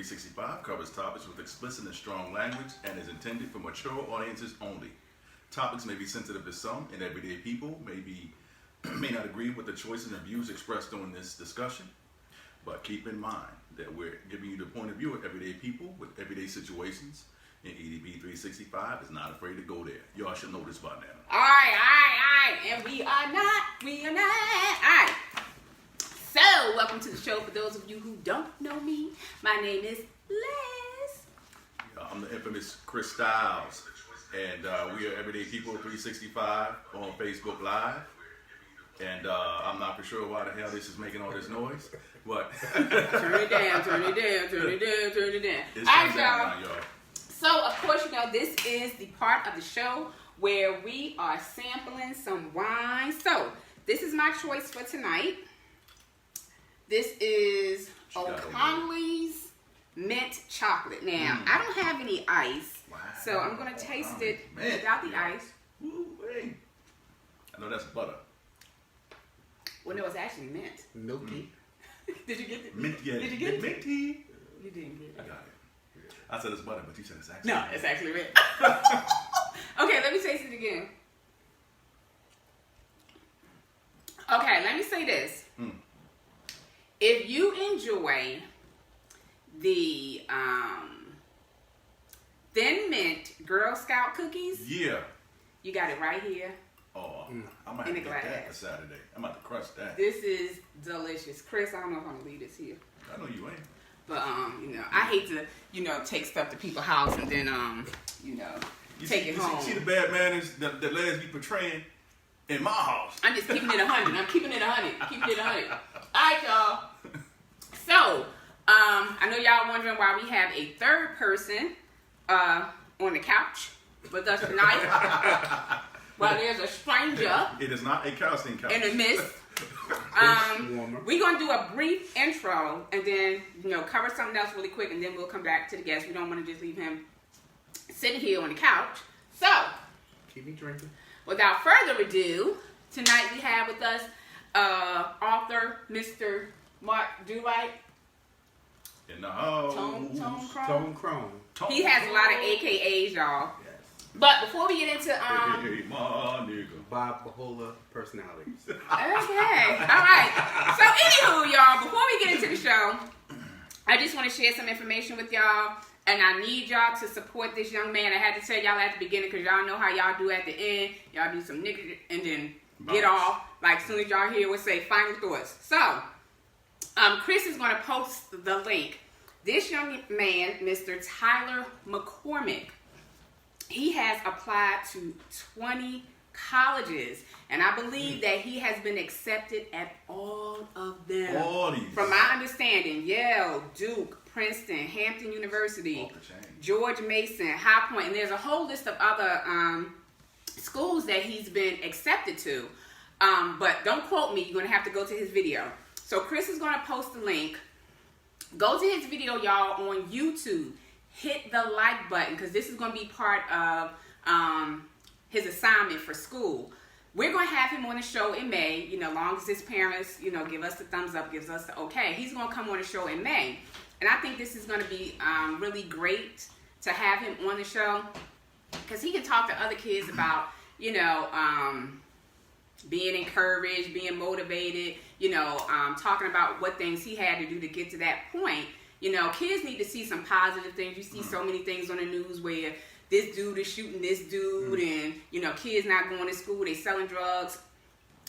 365 covers topics with explicit and strong language and is intended for mature audiences only. Topics may be sensitive to some, and everyday people may not agree with the choices and views expressed during this discussion. But keep in mind that we're giving you the point of view of everyday people with everyday situations, and EDB 365 is not afraid to go there. Y'all should know this by now. All right. And we are not. All right. So, welcome to the show. For those of you who don't know me, my name is Les. I'm the infamous Chris Styles, and we are Everyday People 365 on Facebook Live. And I'm not for sure why the hell this is making all this noise, but turn it down. It's All right, y'all. So, of course, you know, this is the part of the show where we are sampling some wine. So, this is my choice for tonight. This is O'Connelly's mint chocolate. Now, I don't have any ice, so I'm going to taste it without the ice. Ooh-wee. I know that's butter. Well, no, it's actually mint. Milky. Did you get it? Mint, yeah. Did you get it? Minty. You didn't get it. I got it. I said it's butter, but you said it's actually No, it's actually mint. Okay, let me taste it again. Okay, let me say this. If you enjoy the Thin Mint Girl Scout cookies, yeah, you got it right here. Oh, I might have to get that for Saturday. I'm about to crush that. This is delicious. Chris, I don't know if I'm going to leave this here. I know you ain't. But, you know, I hate to, you know, take stuff to people's house and then, you know, take it home. See the bad manners that Les be portraying in my house. I'm just keeping it 100. I'm keeping it 100. Keeping it 100. All right, y'all. So, I know y'all wondering why we have a third person on the couch with us tonight. Well, there's a stranger. It is not a casting couch. In the midst. We're going to do a brief intro and then, you know, cover something else really quick and then we'll come back to the guest. We don't want to just leave him sitting here on the couch. So, keep me drinking. Without further ado, tonight we have with us author Mr. Mark DoWrite. In the house. Tone Chrome. He has a lot of AKAs, y'all. Yes. But before we get into hey, my nigga. Bob Bahola personalities. Okay. All right. So anywho, y'all, before we get into the show, I just want to share some information with y'all. And I need y'all to support this young man. I had to tell y'all at the beginning because y'all know how y'all do at the end. Y'all do some nigga and then get off. Like as soon as y'all hear what say final thoughts. So, Chris is going to post the link. This young man, Mr. Tyler McCormick, he has applied to 20 colleges. And I believe that he has been accepted at all of them. All these. From my understanding, Yale, Duke, Princeton, Hampton University, George Mason, High Point, and there's a whole list of other schools that he's been accepted to. But don't quote me. You're going to have to go to his video. So Chris is going to post the link. Go to his video, y'all, on YouTube. Hit the like button because this is going to be part of his assignment for school. We're going to have him on the show in May, you know, long as his parents, you know, give us the thumbs up, gives us the okay. He's going to come on the show in May. And I think this is going to be really great to have him on the show because he can talk to other kids about, you know, being encouraged, being motivated, you know, talking about what things he had to do to get to that point. You know, kids need to see some positive things. You see so many things on the news where this dude is shooting this dude and, you know, kids not going to school, they selling drugs.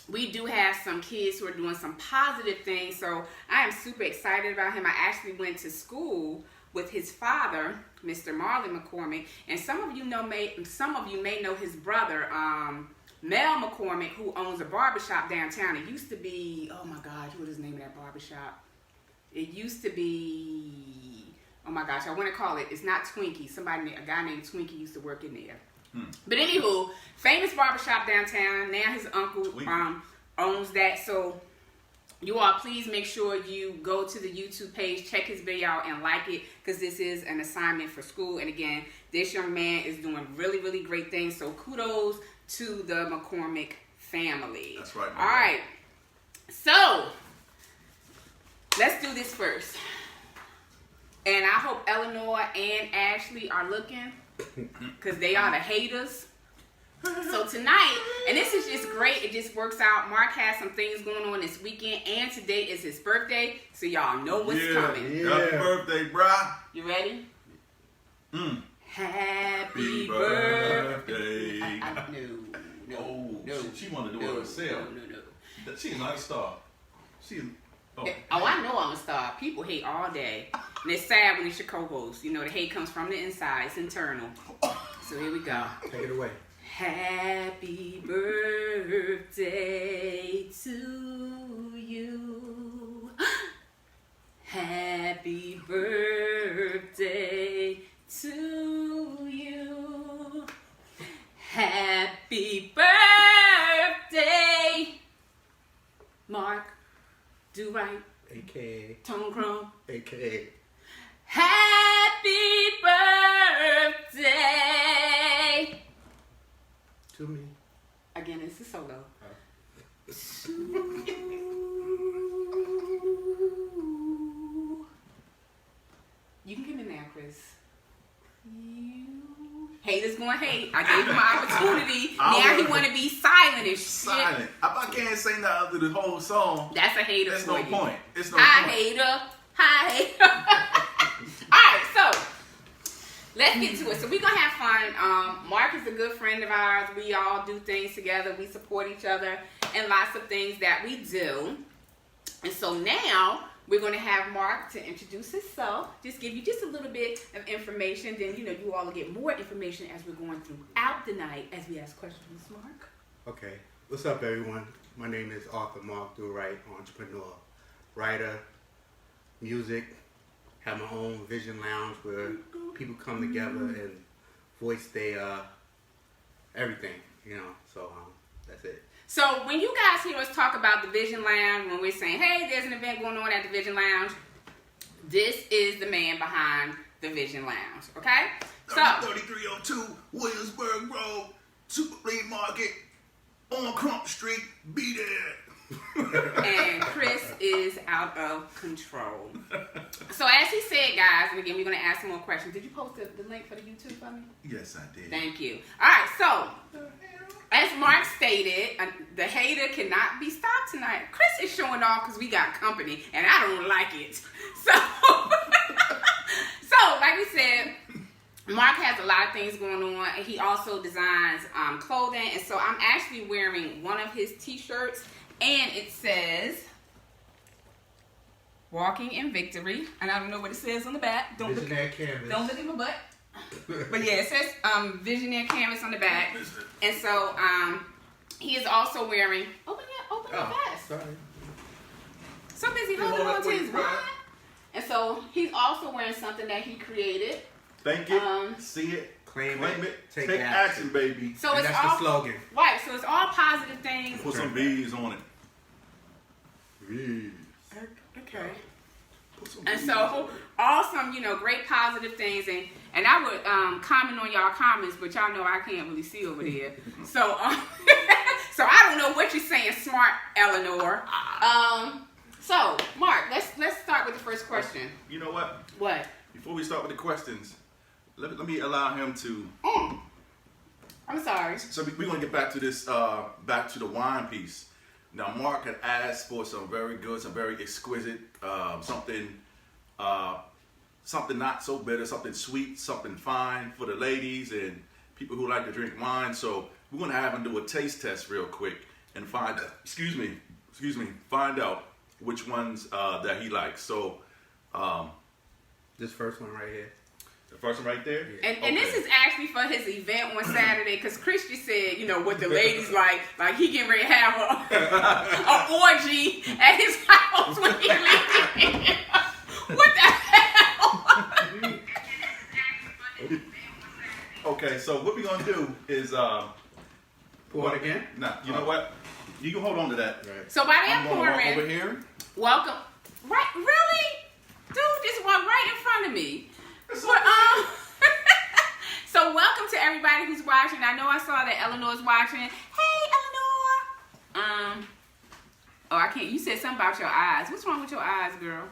We do have some kids who are doing some positive things, so I am super excited about him. I actually went to school with his father, Mr. Marlon McCormick, and some of you may know his brother, Mel McCormick, who owns a barbershop downtown. It used to be, oh my gosh, what is the name of that barbershop? It used to be, oh my gosh, I want to call it, it's not Twinkie. A guy named Twinkie used to work in there. But anywho, famous barbershop downtown. Now his uncle owns that. So you all please make sure you go to the YouTube page, check his video out and like it because this is an assignment for school. And again, this young man is doing really, really great things. So kudos to the McCormick family. That's right. All right. So let's do this first. And I hope Eleanor and Ashley are looking, because they are the haters. So tonight, and this is just great, it just works out. Mark has some things going on this weekend, and today is his birthday, so y'all know what's coming. Yeah. Happy birthday, brah. You ready? Happy birthday. No. She wanted to do it herself. No. She's not a star. I know I'm a star. People hate all day. And it's sad when it's your co-host. You know, the hate comes from the inside. It's internal. So here we go. Take it away. Happy birthday to you. Happy birthday to you. Happy birthday, Mark DoWrite, AKA Tone Chrome. AKA Happy birthday to me. again. It's a solo. You can come in now, Chris. Haters gonna hate. I gave him an opportunity. Now he wanna be silent and shit. Silent. If I can't say nothing other than the whole song, That's a hater there's for no you. point. It's no Hi, point. hater. Hi, hater. Alright, so let's get to it. So we're gonna have fun. Mark is a good friend of ours. We all do things together. We support each other and lots of things that we do. And so now we're going to have Mark to introduce himself, just give you just a little bit of information. Then, you all will get more information as we're going throughout the night as we ask questions. Mark? Okay. What's up, everyone? My name is Arthur Mark DoWrite, entrepreneur, writer, music. Have my own Vision Lounge where people come together and voice their everything, So that's it. So when you guys hear us talk about the Vision Lounge, when we're saying, hey, there's an event going on at the Vision Lounge, this is the man behind the Vision Lounge, okay? So 3302 Williamsburg Road, Super Flea Market, on Crump Street. Be there. and Chris is out of control. So as he said, guys, and again, we're going to ask some more questions. Did you post the link for the YouTube for me? Yes, I did. Thank you. All right, so as Mark stated, the hater cannot be stopped tonight. Chris is showing off because we got company, and I don't like it. So, like we said, Mark has a lot of things going on, and he also designs clothing. And so I'm actually wearing one of his t-shirts, and it says "Walking in Victory," and I don't know what it says on the back. Visionary Canvas. Don't look at my butt. But yeah, it says Visionary Canvas on the back. And so he is also wearing open your vest. Sorry. So busy holding on to his wine. And so he's also wearing something that he created. Think it, see it, Claim it, take action, baby. So And it's that's all the slogan. right, so it's all positive things. Put some V's on it. V's. Okay. Put some And V's so on it. awesome, great positive things, and I would comment on y'all comments, but y'all know I can't really see over there. So so I don't know what you're saying, smart Eleanor. So Mark, let's start with the first question. You know what? What? Before we start with the questions, let me allow him to. I'm sorry. So we're gonna get back to this, back to the wine piece. Now, Mark had asked for some very good, some very exquisite, something not so bitter, something sweet, something fine for the ladies and people who like to drink wine. So we're gonna have him do a taste test real quick and find out which ones that he likes. So This first one right here. the first one right there. Yeah. And this is actually for his event on Saturday, because Chris just said, what the ladies like he getting ready to have a orgy at his house when he leaves. What the hell? Okay, so what we're gonna do is Pour it again? Nah, you know what? You can hold on to that. Right. So while I'm they're gonna walk over pouring, here. welcome. Right? Really? Dude just walked right in front of me. It's But, so welcome to everybody who's watching. I know I saw that Eleanor's watching. Hey, Eleanor. Oh, I can't. You said something about your eyes. What's wrong with your eyes, girl?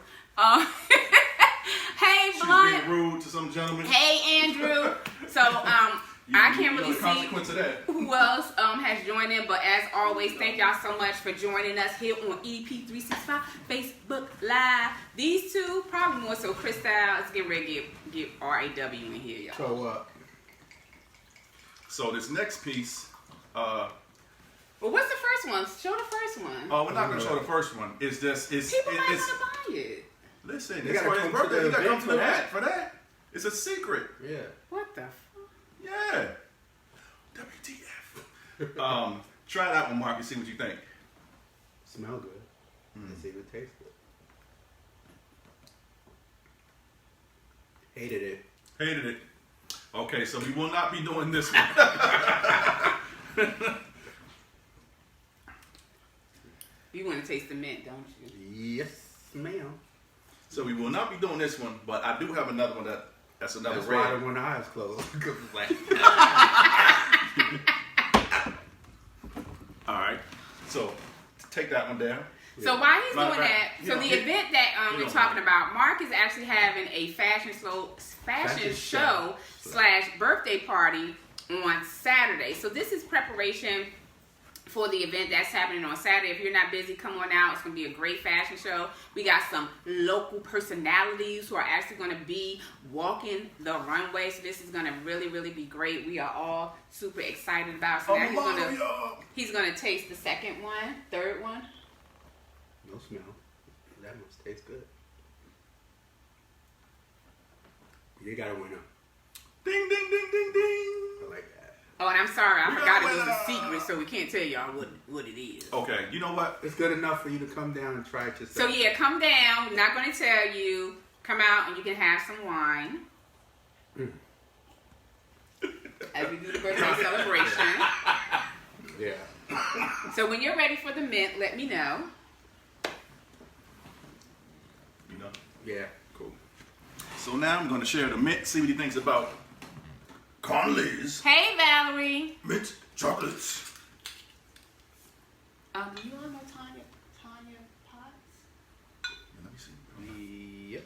Hey, She's Blunt. being rude to some gentleman. Hey, Andrew. So, I can't really the consequence of see that. who else has joined in, but as always, thank y'all so much for joining us here on EP365 Facebook Live. These two, probably more so Chris Style, is getting ready to get RAW in here, y'all. So, So this next piece, Well, what's the first one? Show the first one. oh, we're not gonna show the first one. It's just People might want to buy it. Listen, You it's gotta for his come to birthday. the You gotta come event to for the that. event for that. It's a secret. yeah. What the? Yeah. WTF. Try that one, Mark, and see what you think. Smell good. And see if it tastes good. Hated it. Hated it. Okay, so we will not be doing this one. You want to taste the mint, don't you? Yes, ma'am. So we will not be doing this one, but I do have another one that's another That's red. why I don't want the eyes closed. All right. So take that one down. So while he's Matter doing of that, fact, so you the know, event that you we're know, talking about, Mark is actually having a fashion show / birthday party on Saturday. So this is preparation for the event that's happening on Saturday. If you're not busy, come on out. It's going to be a great fashion show. We got some local personalities who are actually going to be walking the runway. So this is going to really, really be great. We are all super excited about it. So now he's going to taste the second one, third one. No smell. That must taste good. You got a winner. Ding, ding, ding, ding, ding. I like that. Oh, and I'm sorry. I We forgot got it was a a secret, so we can't tell y'all what it is. Okay, you know what? It's good enough for you to come down and try it So yourself. yeah, come down. We're not going to tell you. Come out and you can have some wine. As we do the birthday celebration. Yeah. So when you're ready for the mint, let me know. You know? Yeah. Cool. So now I'm going to share the mint, see what he thinks about Conley's Hey, Valerie. mint chocolates. Do you all know Tanya Potts? Yeah, let me see. Yep.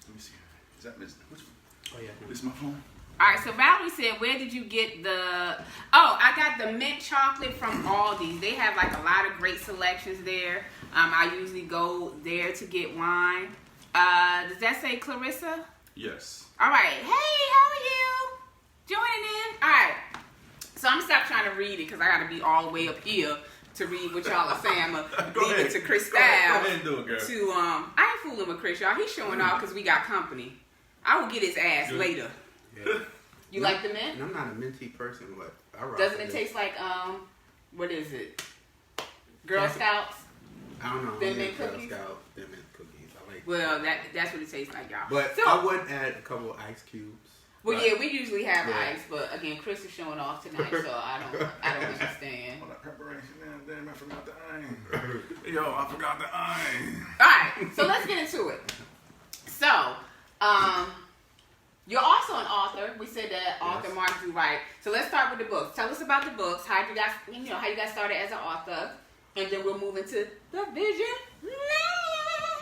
Let me see. Is that Miss? Which one? Oh, yeah. This is my phone? All right, so Valerie said, where did you get the... Oh, I got the mint chocolate from Aldi's. They have like a lot of great selections there. I usually go there to get wine. Does that say Clarissa? Yes. All right. Hey, how are you? Joining in? All right. So I'm going to stop trying to read it because I got to be all the way up here to read what y'all are saying. I'm going to leave it to Chris Go ahead Styles and do it, girl. to... I ain't fooling with Chris, y'all. He's showing off because we got company. I will get his ass Good. later. Yeah. You like the mint? And I'm not a minty person, but I rock Doesn't with it taste like what is it? Girl Yeah. Scouts? I don't know. Thin I'm Mint Girl cookies? Scout, Thin Mint cookies. I like. Well, that's what it tastes like, y'all. But so, I would add a couple of ice cubes. well, Right. yeah, we usually have Yeah. ice, but again, Chris is showing off tonight, so I don't understand. All that preparation, damn, I forgot the iron. Yo, I forgot the iron. All right, so let's get into it. So, you're also an author. We said that author Yes. Mark DoWrite. So let's start with the books. Tell us about the books. How you got started as an author, and then we'll move into the vision.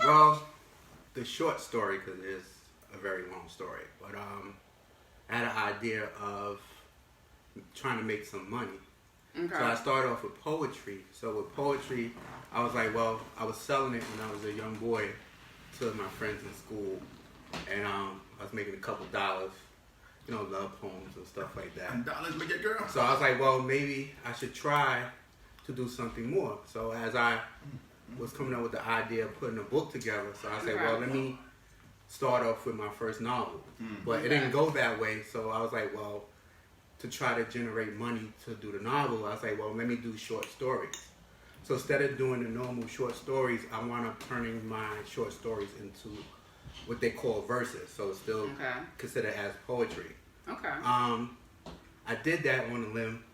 Well, the short story, because it's a very long story, but I had an idea of trying to make some money. Okay. So I started off with poetry. So with poetry, I was like, well, I was selling it when I was a young boy to my friends in school, and I was making a couple dollars, love poems and stuff like that. And dollars make it, girl. So I was like, well, maybe I should try to do something more. So as I was coming up with the idea of putting a book together, so I said, well, let me start off with my first novel. But it didn't go that way, so I was like, well, to try to generate money to do the novel, I was like, well, let me do short stories. So instead of doing the normal short stories, I wound up turning my short stories into what they call verses. So it's still considered as poetry. Okay. I did that on a limb,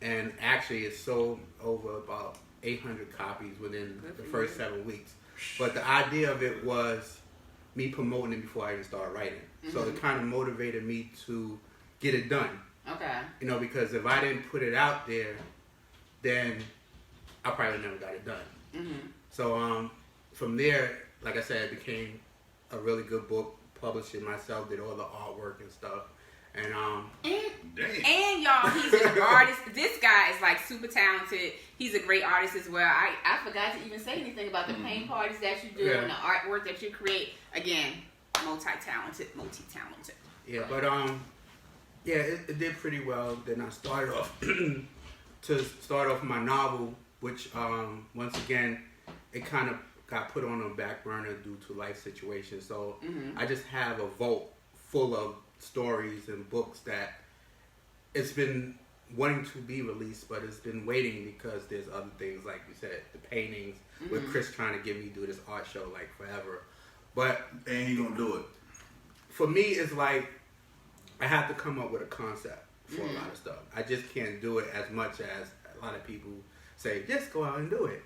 and actually it sold over about 800 copies within the first 7 weeks. But the idea of it was me promoting it before I even started writing. So it kind of motivated me to get it done. Okay. Because if I didn't put it out there, then I probably never got it done. So from there, like I said, it became a really good book, published it myself, did all the artwork and stuff. And and y'all, he's an artist. This guy is like super talented. He's a great artist as well. I forgot to even say anything about the paint parties that you do and the artwork that you create. Again, multi-talented. Yeah, but it did pretty well. Then I started off to start off my novel, which once again it kind of got put on a back burner due to life situations. So I just have a vault full of stories and books that it's been wanting to be released, but it's been waiting because there's other things, like you said, the paintings, with Chris trying to get me do this art show like forever. But and he gonna do it. For me, it's like I have to come up with a concept for a lot of stuff. I just can't do it as much as a lot of people say, just go out and do it.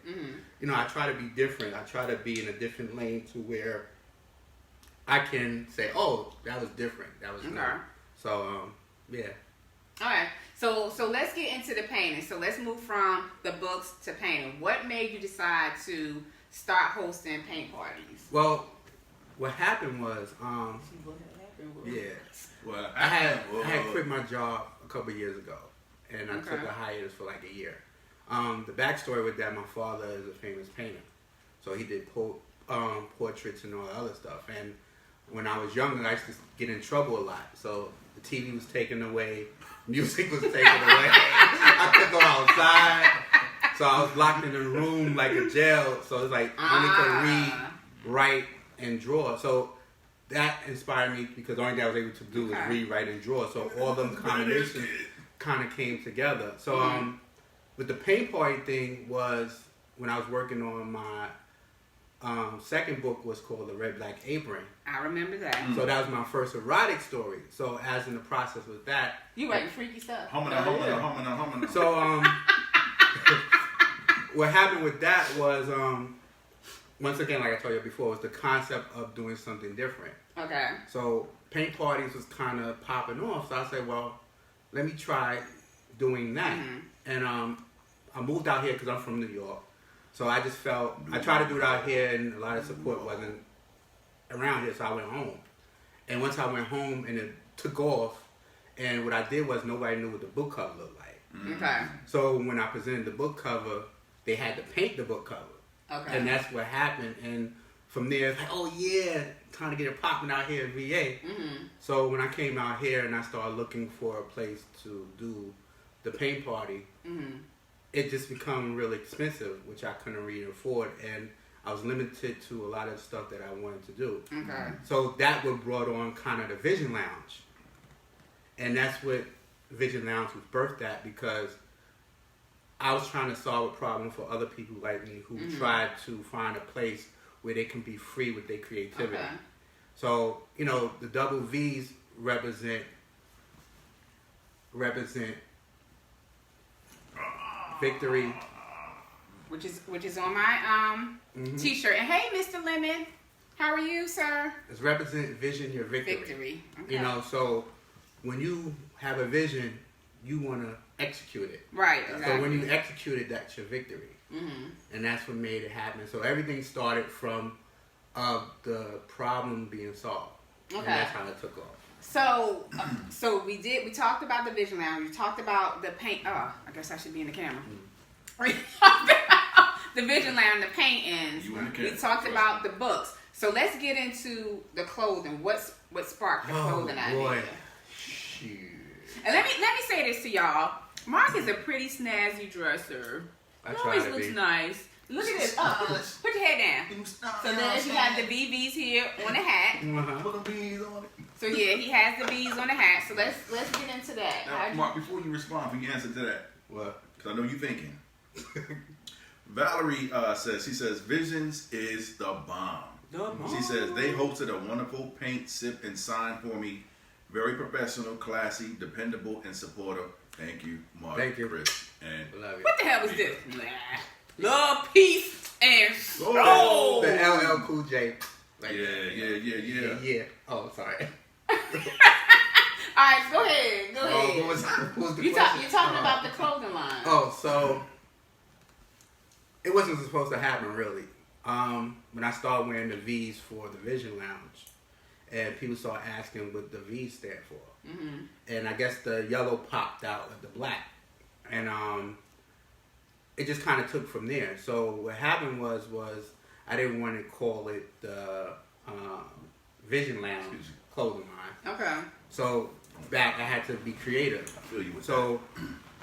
You know, I try to be different. I try to be in a different lane to where I can say, oh, that was different. That was new. So, yeah. All right. So let's get into the painting. So let's move from the books to painting. What made you decide to start hosting paint parties? Well, what happened was, I had quit my job a couple of years ago, and I took a hiatus for like a year. The backstory with that, my father is a famous painter, so he did portraits and all that other stuff. And when I was younger, I used to get in trouble a lot. So the TV was taken away, music was taken away. I couldn't go outside, so I was locked in a room like a jail. So it's like I only could read, write, and draw. So that inspired me because the only thing I was able to do was read, write, and draw. So all them combinations kind of came together. So with the paint party thing was when I was working on my second book was called The Red Black Apron. I remember that. So that was my first erotic story. So as in the process with that, you writing freaky stuff. Homina. So what happened with that was once again, like I told you before, was the concept of doing something different. Okay. So paint parties was kind of popping off. So I said, well, let me try doing that. And I moved out here because I'm from New York. So I just felt, I tried to do it out here and a lot of support wasn't around here, so I went home. And once I went home and it took off, and what I did was nobody knew what the book cover looked like. Okay. So when I presented the book cover, they had to paint the book cover. Okay. And that's what happened. And from there, it's like, oh yeah, trying to get it popping out here in VA. So when I came out here and I started looking for a place to do the paint party, it just become really expensive, which I couldn't really afford, and I was limited to a lot of stuff that I wanted to do. Okay. So that what brought on kind of the Vision Lounge, and that's what Vision Lounge was birthed at, because I was trying to solve a problem for other people like me who tried to find a place where they can be free with their creativity. Okay. So, you know, the double V's represent victory, which is on my t-shirt. And hey, Mr. Lemon, how are you, sir? It's represent vision, your victory. Victory. Okay. You know, so when you have a vision, you want to execute it. Right. Exactly. So when you execute it, that's your victory. And that's what made it happen. So everything started from the problem being solved. Okay. And that's how it took off. So we talked about the Vision Lounge. We talked about the paint. Oh, I guess I should be in the camera. We talked about the Vision Lounge, the paintings. We talked about the books. So let's get into the clothing. What sparked the clothing idea? Shoot. And let me say this to y'all. Mark is a pretty snazzy dresser. He always looks nice. Look at this. Put your head down. So then you have the BBs here on the hat. Put the bees on it. So yeah, he has the bees on the hat. So let's get into that. Now, Mark, before you respond, for your answer to that, What? because I know you're thinking. Valerie says, Visions is the bomb. She says, they hosted a wonderful paint, sip, and sign for me. Very professional, classy, dependable, and supportive. Thank you, Mark, Thank you. Chris, and Love you. What the hell was this? Love, peace, and soul. The LL Cool J. Like, Yeah. Oh, sorry. Alright, go ahead. What was the You're question? talking about the clothing line. Oh, so it wasn't supposed to happen, really. when I started wearing the V's for the Vision Lounge, and people started asking what the V stand for. Mm-hmm. And I guess the yellow popped out of the black. And it just kind of took from there. So what happened was I didn't want to call it the Vision Lounge clothing line. Okay. So I had to be creative. I feel you with so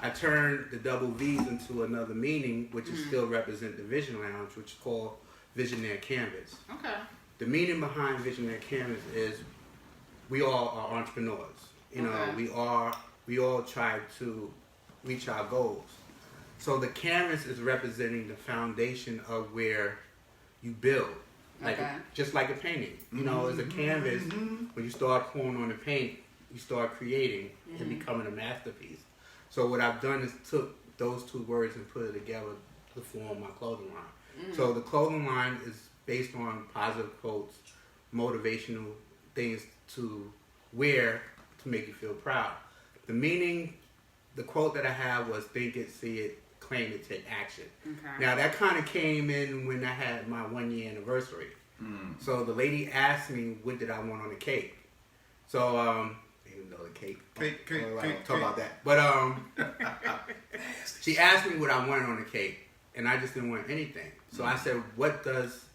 I turned the double V's into another meaning, which is still represent the Vision Lounge, which is called Visionaire Canvas. Okay. The meaning behind Visionaire Canvas is we all are entrepreneurs. You know, we all try to reach our goals. So the canvas is representing the foundation of where you build. Like just like a painting. You know, as a canvas, when you start pouring on the paint, you start creating and becoming a masterpiece. So what I've done is took those two words and put it together to form my clothing line. So the clothing line is based on positive quotes, motivational things to wear to make you feel proud. The meaning, the quote that I have was think it, see it, claim it, take action. Okay. Now that kind of came in when I had my 1 year anniversary. So the lady asked me what did I want on the cake. So even though the cake, talk about that. But she asked me what I wanted on the cake, and I just didn't want anything. So I said, what does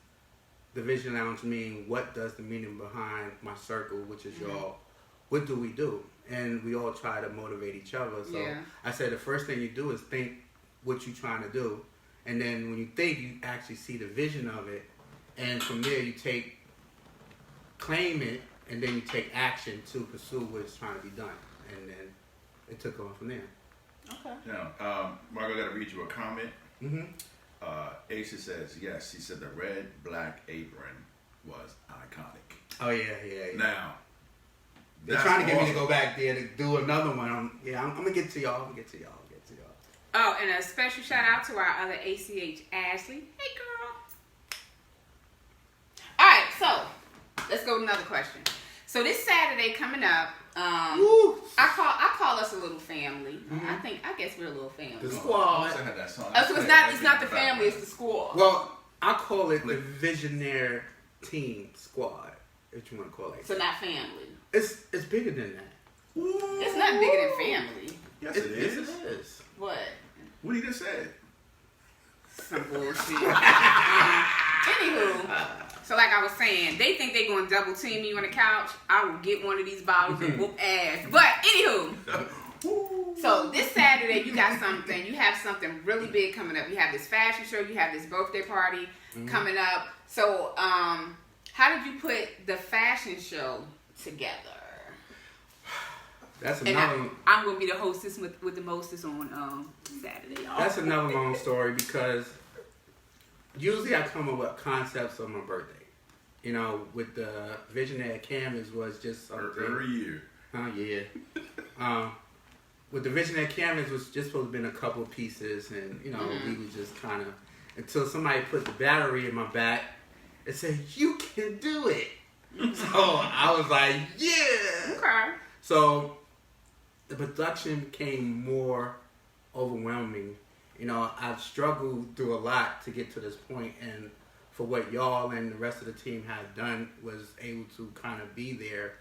the Vision Lounge mean? What does the meaning behind my circle, which is y'all? What do we do? And we all try to motivate each other. So I said the first thing you do is think what you're trying to do, and then when you think, you actually see the vision of it, and from there you claim it, and then you take action to pursue what's trying to be done, and then it took on from there. Okay. Now, Margo, I got to read you a comment. Aisha says, yes, she said the red, black apron was iconic. Oh, yeah. Now, they're trying to get me to go back there to do another one. I'm going to get to y'all. Oh, and a special shout out to our other ACH, Ashley. Hey, girl. All right, so let's go to another question. So this Saturday coming up, I call us a little family. I guess we're a little family. The squad. I had that song. So it's not the family, it's the squad. Well, I call it the Visionaire Team Squad, if you want to call it. So not family. It's bigger than that. It's not bigger than family. Yes, it is. Yes, it is. What? What he just said. Some bullshit. Anywho, so like I was saying, they think they're going to double team me on the couch. I will get one of these bottles and whoop ass. But anywho, so this Saturday you have something really big coming up. You have this fashion show. You have this birthday party coming up. So how did you put the fashion show together? That's another. And I'm going to be the hostess with the mostest on Saturday. Y'all. That's another long story because usually I come up with concepts on my birthday. You know, with the Visionaire Canvas was just something. Every year. Oh, yeah. With the Visionaire Canvas was just supposed to be in a couple of pieces, and, you know, we was just kind of, until somebody put the battery in my back and said, you can do it. So I was like, yeah. Okay. So the production became more overwhelming. You know, I've struggled through a lot to get to this point, and for what y'all and the rest of the team have done was able to kind of be there,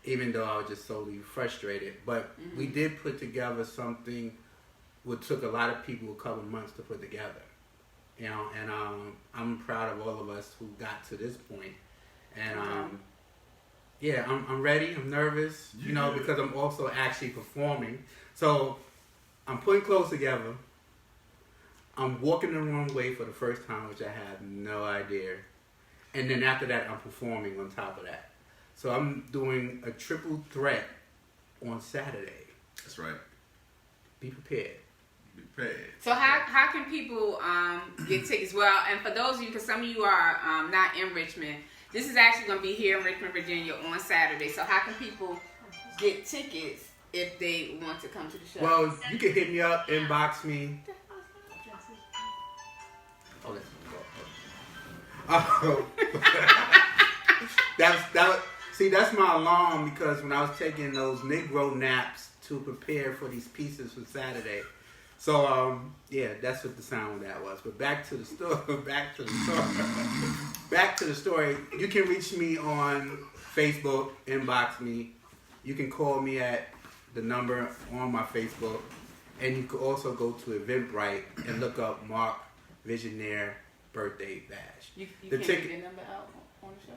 even though I was just solely frustrated. But we did put together something what took a lot of people a couple months to put together. You know, and I'm proud of all of us who got to this point. And yeah, I'm ready. I'm nervous, you know, because I'm also actually performing. So I'm putting clothes together. I'm walking the wrong way for the first time, which I had no idea. And then after that, I'm performing on top of that. So I'm doing a triple threat on Saturday. That's right. Be prepared. Be prepared. So how can people get tickets? Well, and for those of you, because some of you are not in Richmond, this is actually going to be here in Richmond, Virginia on Saturday. So how can people get tickets if they want to come to the show? Well, you can hit me up, inbox me. That's my alarm, because when I was taking those Negro naps to prepare for these pieces for Saturday, So yeah, that's what the sound of that was. But back to the story. Back to the story. You can reach me on Facebook, inbox me. You can call me at the number on my Facebook, and you can also go to Eventbrite and look up Mark Visionaire Birthday Bash. You can't get the number out on the show?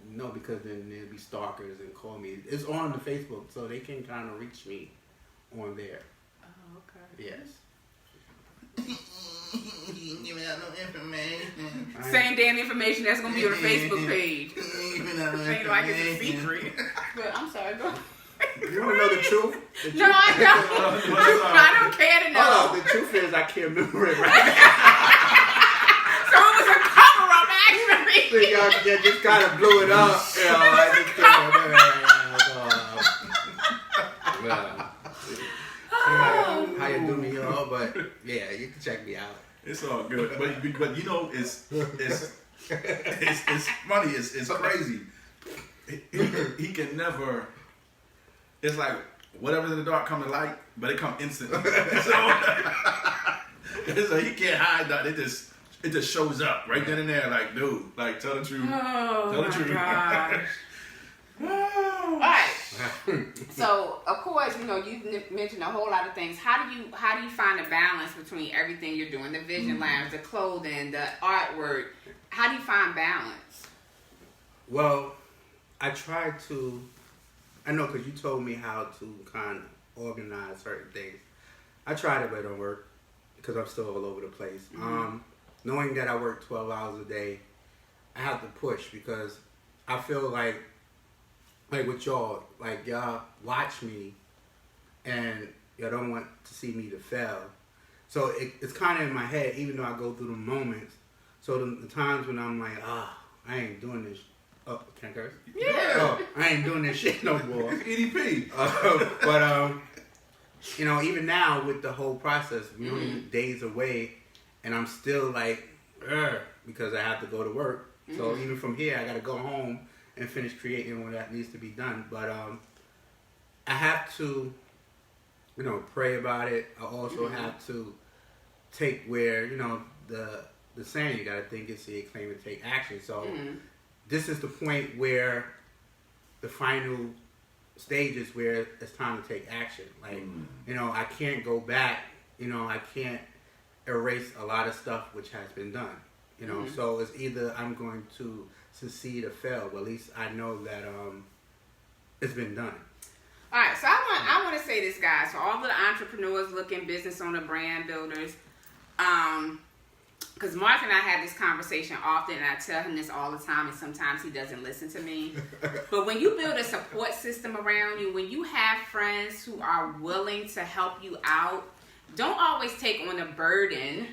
No, because then there'll be stalkers and call me. It's on the Facebook, so they can kind of reach me on there. Oh, okay. Yes. Giving out no information. Same damn information that's gonna be on the Facebook page. Ain't like it's a secret. But I'm sorry, go. You want to know the truth? No, I don't. I don't care to know. Oh, the truth is I can't remember it right now. So it was a cover up, actually. So y'all just kind of blew it up. You know, I just can't how you do me, y'all? But yeah, you can check me out. It's all good, but you know, it's funny. It's crazy. He can never. It's like whatever's in the dark come to light, but it come instantly. So he can't hide that. It just shows up right then and there. Like, dude, like tell the truth. Oh, tell the truth. Gosh. All right. So, of course, you know, you mentioned a whole lot of things. How do you find a balance between everything you're doing, the vision lounge, the clothing, the artwork? How do you find balance? Well, I try to. I know because you told me how to kind of organize certain things. I tried it, but it don't work because I'm still all over the place. Mm-hmm. Knowing that I work 12 hours a day, I have to push because I feel like with y'all, like y'all watch me and y'all don't want to see me to fail. So it's kind of in my head, even though I go through the moments. So the times when I'm like, I ain't doing this. Oh, can I curse? Yeah. Oh, I ain't doing this shit no more. EDP. But you know, even now with the whole process, we're only days away, and I'm still like, because I have to go to work. So even from here, I got to go home and finish creating what that needs to be done. But I have to, you know, pray about it. I also have to take where, you know, the saying, you got to think it, see it, claim it, take action. So this is the point where the final stages where it's time to take action. Like, you know, I can't go back. You know, I can't erase a lot of stuff which has been done. You know, so it's either I'm going to succeed or fail. But at least I know that it's been done. All right, so I want to say this, guys, for all the entrepreneurs looking, business owner, brand builders, because Mark and I have this conversation often, and I tell him this all the time, and sometimes he doesn't listen to me. But when you build a support system around you, when you have friends who are willing to help you out, don't always take on the burden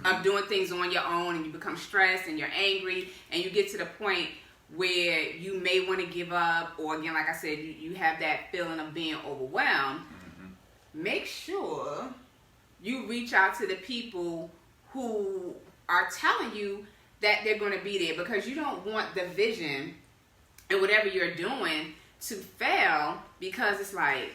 of doing things on your own, and you become stressed and you're angry, and you get to the point where you may want to give up, or again, like I said, you have that feeling of being overwhelmed. Make sure you reach out to the people who are telling you that they're going to be there, because you don't want the vision and whatever you're doing to fail, because it's like,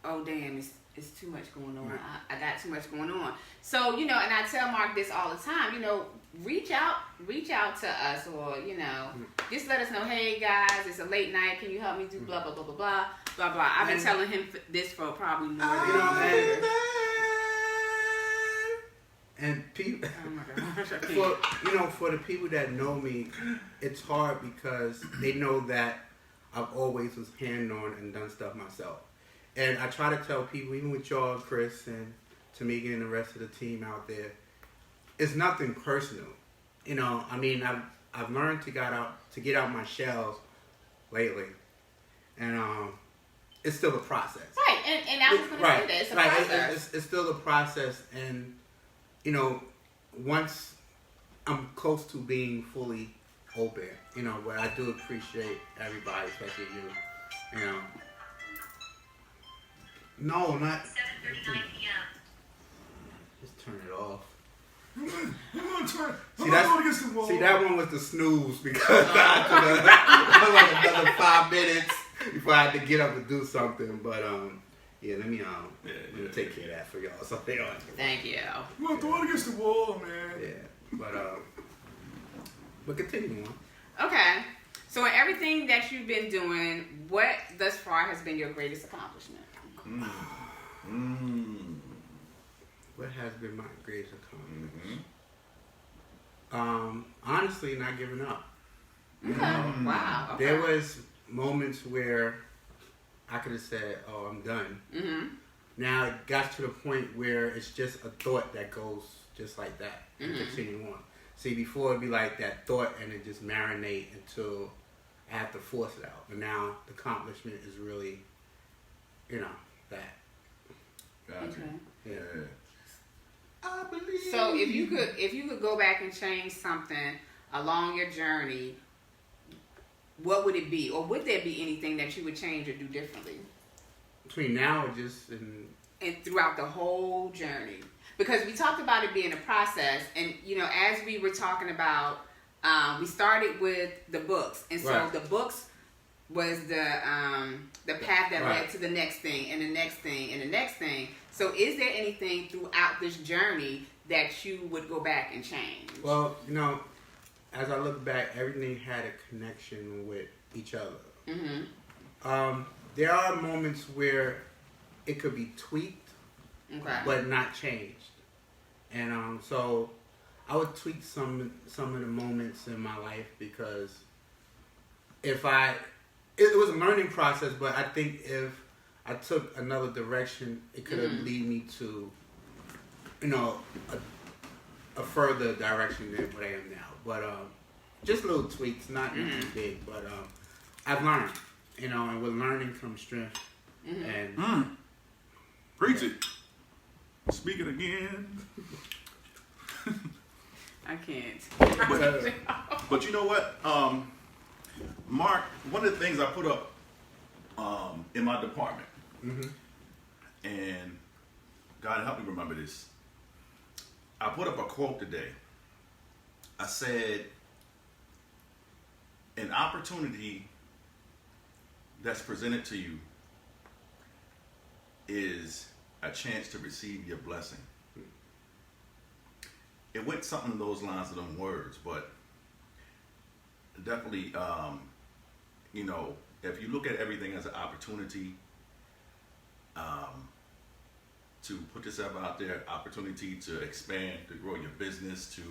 oh damn, it's too much going on. I got too much going on. So, you know, and I tell Mark this all the time, you know, reach out to us, or, you know, just let us know, hey guys, it's a late night, can you help me do blah, blah, blah, blah, blah, blah, blah. I've been telling him this for probably more than a year. And people, oh my gosh, for the people that know me, it's hard because they know that I've always was hand-on and done stuff myself. And I try to tell people, even with y'all, Chris and Tamika and the rest of the team out there, it's nothing personal. You know, I mean, I've learned to get out my shells lately, and it's still a process. Right, and I was going to say that it's a process. It's still a process, and you know, once I'm close to being fully open, you know, but I do appreciate everybody, especially you. You know. No, not 7:39 p.m. Just turn it off. See, that one was the snooze, because I like another 5 minutes before I had to get up and do something. But Yeah, let me take care of that for y'all. So they are. Thank you. You want to throw it against the wall, man. Yeah, but continue on. Okay. So in everything that you've been doing, what thus far has been your greatest accomplishment? What has been my greatest accomplishment? Honestly, not giving up. Okay. Wow. Okay. There was moments where I could have said, "Oh, I'm done." Mm-hmm. Now it got to the point where it's just a thought that goes just like that and continue on. See, before it'd be like that thought and it just marinate until I have to force it out. But now the accomplishment is really, that. Gotcha. Okay. Yeah. I believe. So if you could go back and change something along your journey, what would it be? Or would there be anything that you would change or do differently? Between now and just and throughout the whole journey, because we talked about it being a process, and as we were talking about, we started with the books, and so the books was the path that led to the next thing and the next thing and the next thing. So is there anything throughout this journey that you would go back and change? Well, as I look back, everything had a connection with each other. Mm-hmm. There are moments where it could be tweaked, but not changed. And so I would tweak some of the moments in my life because it was a learning process, but I think if I took another direction, it could have lead me to, a further direction than what I am now. But just little tweaks, not nothing big. But I've learned, and with learning comes strength. And preach it. Speak it again. I can't. But you know what, Mark? One of the things I put up in my department, and God help me remember this. I put up a quote today. I said, "An opportunity that's presented to you is a chance to receive your blessing." It went something along those lines of them words, but definitely, if you look at everything as an opportunity to put yourself out there, opportunity to expand, to grow your business, to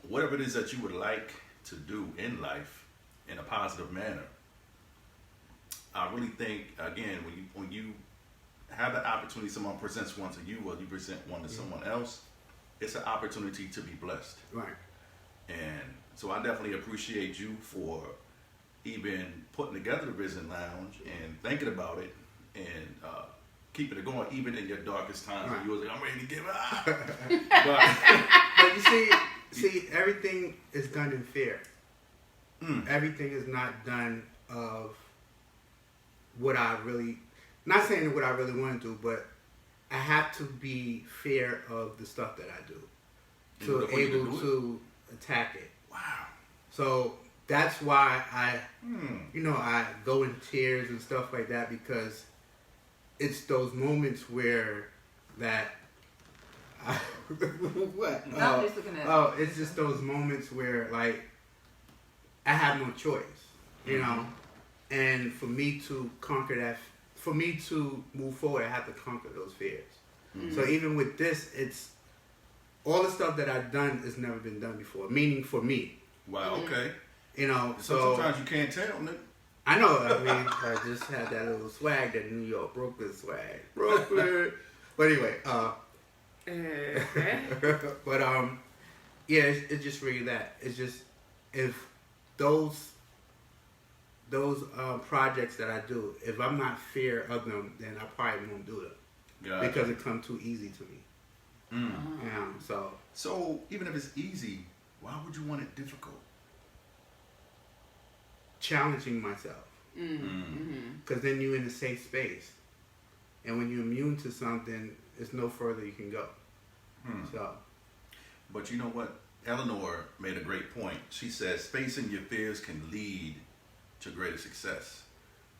whatever it is that you would like to do in life in a positive manner, I really think, again, when you have that opportunity, someone presents one to you, or you present one to someone else, it's an opportunity to be blessed. Right. And so I definitely appreciate you for even putting together the Vision Lounge and thinking about it and keeping it going, even in your darkest times. Right. You was like, I'm ready to give up. But you see, everything is done in fear. Everything is not done of what I really, not saying what I really want to do, but I have to be fair of the stuff that I do to able to attack it. Wow. So that's why I go in tears and stuff like that, because it's those moments where that what? No, just looking at it's just those moments where like I have no choice, and for me to conquer that. For me to move forward, I have to conquer those fears. So even with this, it's all the stuff that I've done has never been done before. Meaning for me. Wow. Okay. So sometimes you can't tell, Nick. I know. I mean, I just had that little swag, that New York, Brooklyn swag, Brooklyn. But anyway, but yeah, it's just really that. It's just if those projects that I do, if I'm not fear of them, then I probably won't do them. Gotcha. Because it comes too easy to me. So even if it's easy, why would you want it difficult? Challenging myself. Because then you're in a safe space. And when you're immune to something, there's no further you can go. So. But you know what? Eleanor made a great point. She says, facing your fears can lead to greater success.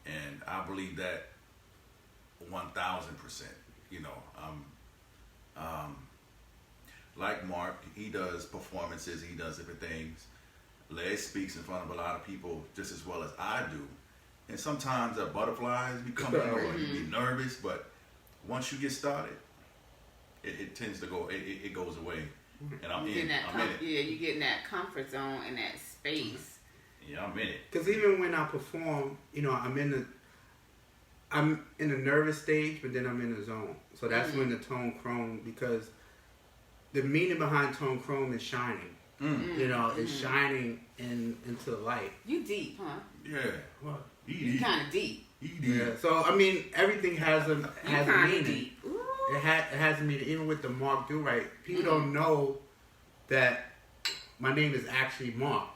And I believe that 1000%. You know, like Mark, he does performances, he does different things. Les speaks in front of a lot of people just as well as I do. And sometimes the butterflies become in, or you be nervous, but once you get started, it tends to go, it goes away. And I'm in it. Yeah, you get in that comfort zone and that space. Yeah, I'm in it. Because even when I perform, you know, I'm in the nervous stage, but then I'm in the zone. So that's when the tone chrome, because the meaning behind tone chrome is shining. You know, it's shining into the light. You deep, huh? Yeah. What? You kind of deep. Yeah. So I mean, everything has a meaning. Deep. It has a meaning. Even with the Mark DoWrite, people don't know that my name is actually Mark.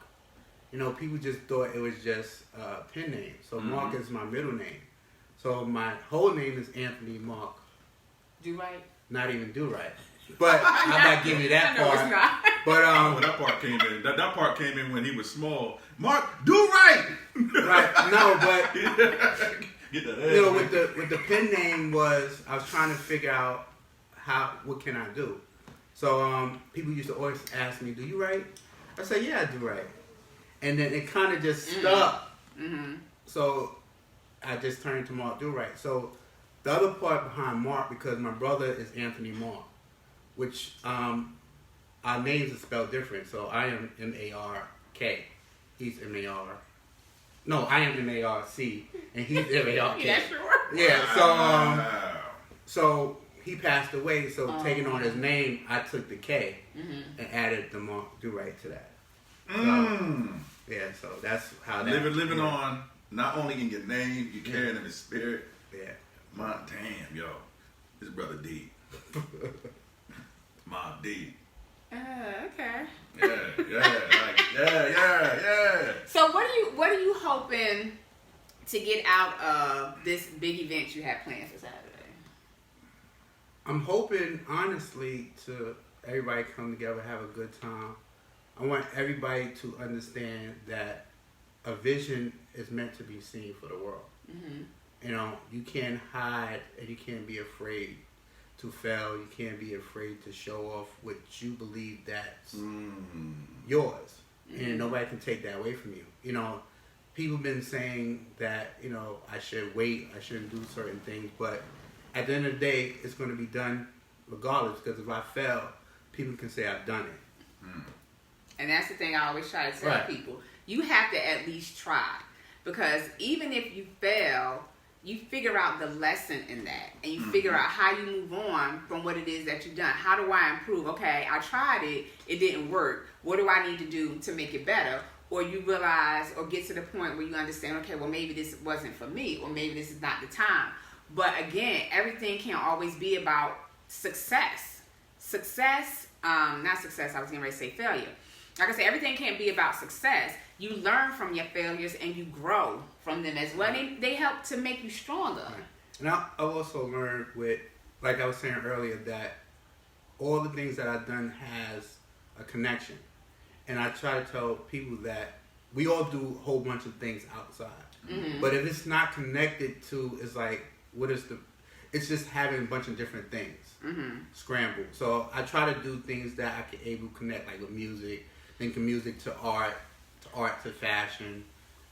You know, people just thought it was just a pen name. So Mark is my middle name. So my whole name is Anthony Mark. DoWrite? Not even DoWrite. But I'm not giving you that part. It's not. But that part came in. That part came in when he was small. Mark, do right. Right. No, but Get that you know, with the pen name was, I was trying to figure out what can I do. So people used to always ask me, "Do you write?" I said, "Yeah, I do write." And then it kind of just stuck. So I just turned to Mark DoWrite. So the other part behind Mark, because my brother is Anthony Mark, which our names are spelled different. So I am M-A-R-K. He's M-A-R. No, I am M-A-R-C, and he's M-A-R-K. Yeah, sure. Yeah, so he passed away, so taking on his name, I took the K and added the Mark DoWrite to that. So, yeah, so that's how that... Living on, not only in your name, you carrying in the spirit. Yeah. Damn, yo. His brother D. Mob D. Okay. Yeah. So what are you hoping to get out of this big event you have planned for Saturday? I'm hoping, honestly, to everybody come together, have a good time. I want everybody to understand that a vision is meant to be seen for the world. You know, you can't hide and you can't be afraid to fail. You can't be afraid to show off what you believe that's yours. And nobody can take that away from you. You know, people have been saying that, you know, I should wait, I shouldn't do certain things, but at the end of the day, it's going to be done regardless, because if I fail, people can say I've done it. And that's the thing I always try to tell people. You have to at least try, because even if you fail, you figure out the lesson in that, and you figure out how you move on from what it is that you've done. How do I improve? Okay, I tried it, it didn't work. What do I need to do to make it better? Or you realize or get to the point where you understand, okay, well, maybe this wasn't for me, or maybe this is not the time. But again, everything can't always be about success. Not success, I was getting ready to say failure. Like I said, everything can't be about success. You learn from your failures and you grow from them as well. They help to make you stronger. Right. And I also learned with, like I was saying earlier, that all the things that I've done has a connection. And I try to tell people that we all do a whole bunch of things outside. But if it's not connected to, it's like, it's just having a bunch of different things scrambled. So I try to do things that I can able to connect, like with music, thinking music to art to fashion,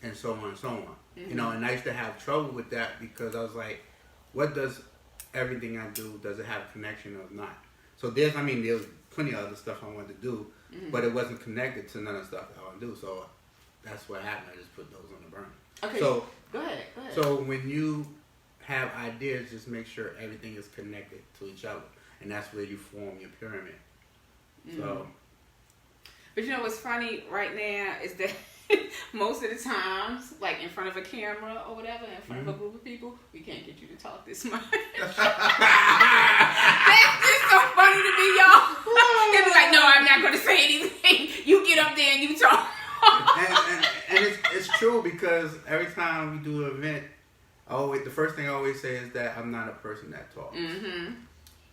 and so on and so on. You know, and I used to have trouble with that because I was like, what does everything I do, does it have a connection or not? So there was plenty of other stuff I wanted to do, but it wasn't connected to none of the stuff I want to do. So that's what happened. I just put those on the burner. Okay, so go ahead. So when you have ideas, just make sure everything is connected to each other, and that's where you form your pyramid. So, but you know what's funny right now is that most of the times, like in front of a camera or whatever, in front of a group of people, we can't get you to talk this much. That's just so funny to me, y'all. They be like, no, I'm not going to say anything. You get up there and you talk. and it's true, because every time we do an event, the first thing I always say is that I'm not a person that talks.